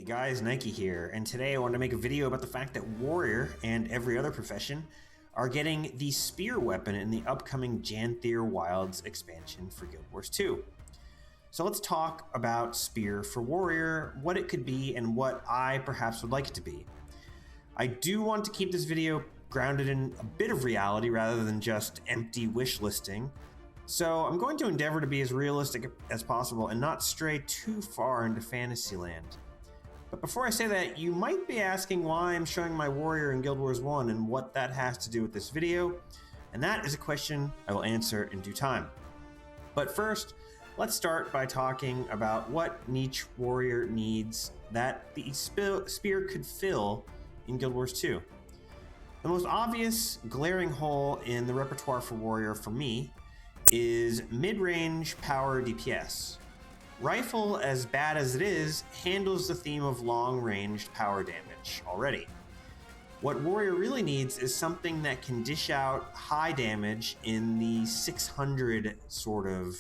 Guys, Nike here, and today I want to make a video about the fact that Warrior and every other profession are getting the Spear weapon in the upcoming Janthier Wilds expansion for Guild Wars 2. So let's talk about Spear for Warrior, what it could be, and what I perhaps would like it to be. I do want to keep this video grounded in a bit of reality rather than just empty wish listing, so I'm going to endeavor to be as realistic as possible and not stray too far into Fantasyland. But before I say that, you might be asking why I'm showing my Warrior in Guild Wars 1 and what that has to do with this video, and that is a question I will answer in due time. But first, let's start by talking about what niche Warrior needs that the Spear could fill in Guild Wars 2. The most obvious glaring hole in the repertoire for Warrior for me is mid-range power DPS. Rifle, as bad as it is, handles the theme of long-ranged power damage already. What Warrior really needs is something that can dish out high damage in the 600 sort of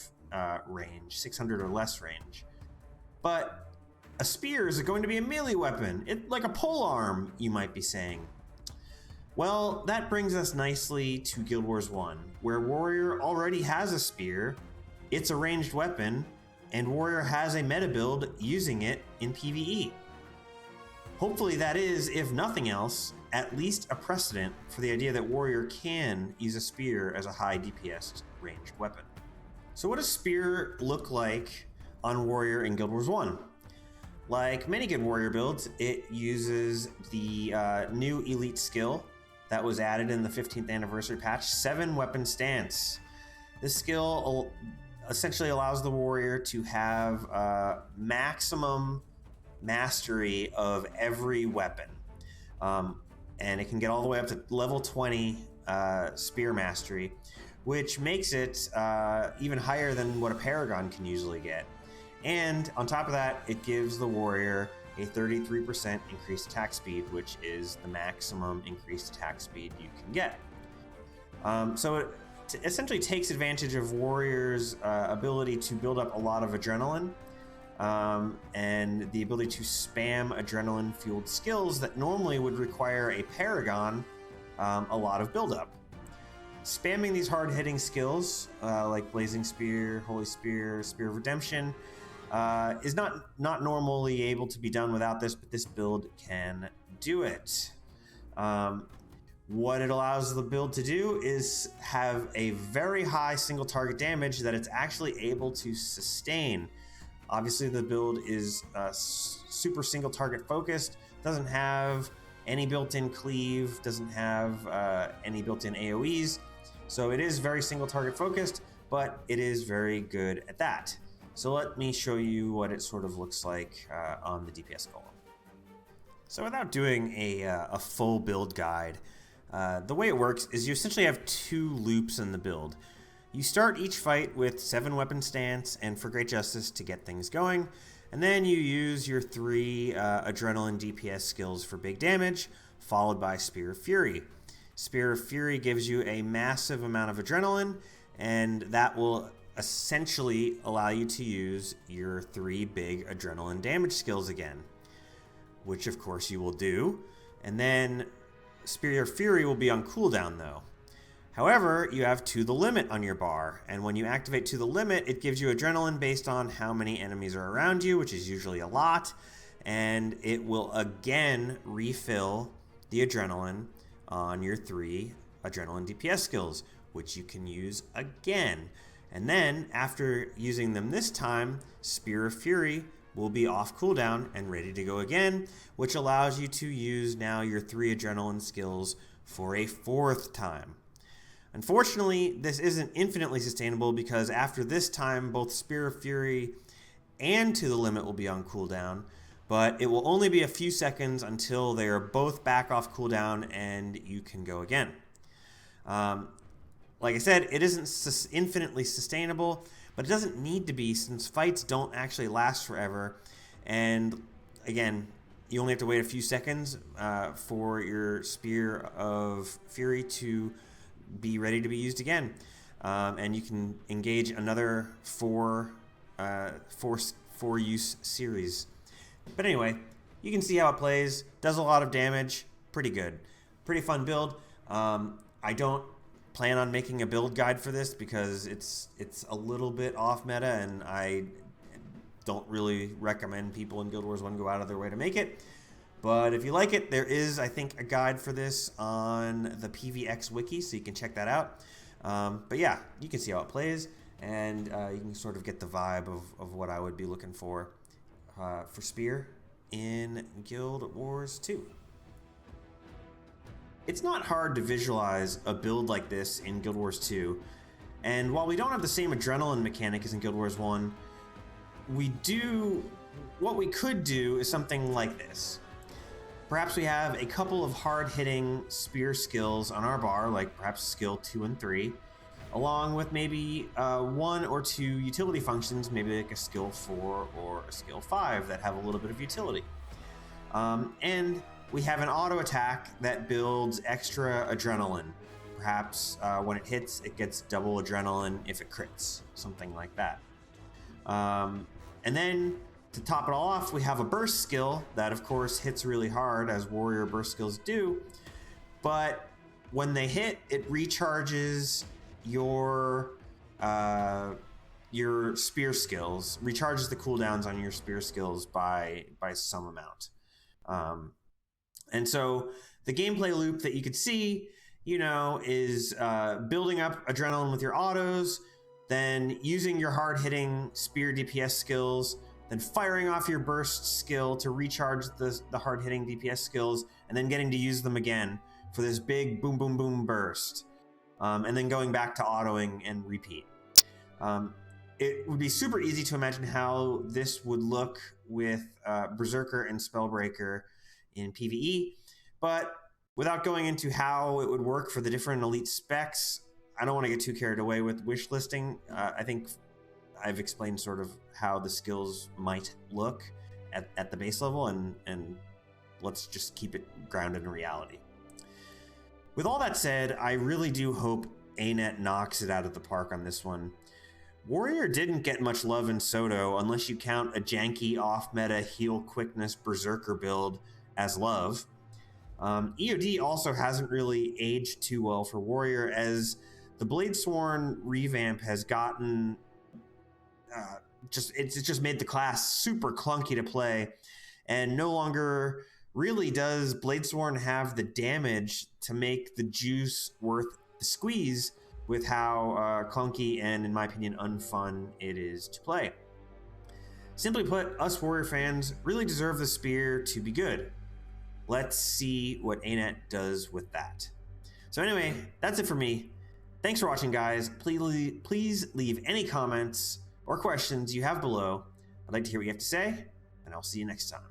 range, 600 or less range. But a spear is going to be a melee weapon, like a polearm, you might be saying. Well, that brings us nicely to Guild Wars 1, where Warrior already has a spear, it's a ranged weapon, and Warrior has a meta build using it in PvE. Hopefully that is, if nothing else, at least a precedent for the idea that Warrior can use a spear as a high DPS ranged weapon. So what does Spear look like on Warrior in Guild Wars 1? Like many good Warrior builds, it uses the new elite skill that was added in the 15th anniversary patch, 7 weapon stance. This skill essentially allows the Warrior to have maximum mastery of every weapon. And it can get all the way up to level 20 spear mastery, which makes it even higher than what a Paragon can usually get. And on top of that, it gives the Warrior a 33% increased attack speed, which is the maximum increased attack speed you can get. So it essentially takes advantage of Warrior's ability to build up a lot of adrenaline and the ability to spam adrenaline-fueled skills that normally would require a Paragon a lot of buildup. Spamming these hard-hitting skills like Blazing Spear, Holy Spear, Spear of Redemption is not normally able to be done without this, but this build can do it. What it allows the build to do is have a very high single target damage that it's actually able to sustain. Obviously the build is super single target focused, doesn't have any built-in cleave, doesn't have any built-in AoEs, so it is very single target focused, but it is very good at that. So let me show you what it sort of looks like on the DPS column. So without doing a full build guide, the way it works is you essentially have 2 loops in the build. You start each fight with 7 weapon stance and for Great Justice to get things going, and then you use your 3 adrenaline DPS skills for big damage, followed by Spear of Fury. Spear of Fury gives you a massive amount of adrenaline, and that will essentially allow you to use your 3 big adrenaline damage skills again, which of course you will do, and then Spear of Fury will be on cooldown though. However, you have To The Limit on your bar, and when you activate To The Limit, it gives you adrenaline based on how many enemies are around you, which is usually a lot, and it will again refill the adrenaline on your 3 adrenaline DPS skills, which you can use again. And then, after using them this time, Spear of Fury will be off cooldown and ready to go again, which allows you to use now your 3 adrenaline skills for a 4th time. Unfortunately, this isn't infinitely sustainable because after this time, both Spear of Fury and To The Limit will be on cooldown, but it will only be a few seconds until they are both back off cooldown and you can go again. Like I said, it isn't infinitely sustainable, but it doesn't need to be since fights don't actually last forever. And again, you only have to wait a few seconds for your Spear of Fury to be ready to be used again. And you can engage another 4 use series. But anyway, you can see how it plays. Does a lot of damage. Pretty good. Pretty fun build. I don't plan on making a build guide for this because it's a little bit off meta, and I don't really recommend people in Guild Wars 1 go out of their way to make it. But if you like it, there is, I think, a guide for this on the PVX wiki, so you can check that out. But yeah, you can see how it plays, and you can sort of get the vibe of what I would be looking for Spear in Guild Wars 2. It's not hard to visualize a build like this in Guild Wars 2, and while we don't have the same adrenaline mechanic as in Guild Wars 1, what we could do is something like this. Perhaps we have a couple of hard-hitting spear skills on our bar, like perhaps skill 2 and 3, along with maybe 1 or 2 utility functions, maybe like a skill 4 or a skill 5 that have a little bit of utility. And we have an auto attack that builds extra adrenaline. Perhaps when it hits, it gets double adrenaline if it crits, something like that. And then to top it all off, we have a burst skill that, of course, hits really hard, as warrior burst skills do. But when they hit, it recharges your spear skills, recharges the cooldowns on your spear skills by some amount. And so the gameplay loop that you could see, is building up adrenaline with your autos, then using your hard-hitting spear DPS skills, then firing off your burst skill to recharge the hard-hitting DPS skills, and then getting to use them again for this big boom, boom, boom burst. And then going back to autoing and repeat. It would be super easy to imagine how this would look with Berserker and Spellbreaker in PvE, but without going into how it would work for the different elite specs, I don't want to get too carried away with wish listing. I think I've explained sort of how the skills might look at the base level, and let's just keep it grounded in reality. With all that said, I really do hope ANET knocks it out of the park on this one. Warrior didn't get much love in Soto unless you count a janky off-meta heal quickness Berserker build as love. EOD also hasn't really aged too well for Warrior, as the Bladesworn revamp has gotten it's just made the class super clunky to play, and no longer really does Bladesworn have the damage to make the juice worth the squeeze with how clunky and, in my opinion, unfun it is to play. Simply put, us Warrior fans really deserve the spear to be good. Let's see what ANET does with that. So anyway, that's it for me. Thanks for watching, guys. Please leave any comments or questions you have below. I'd like to hear what you have to say, and I'll see you next time.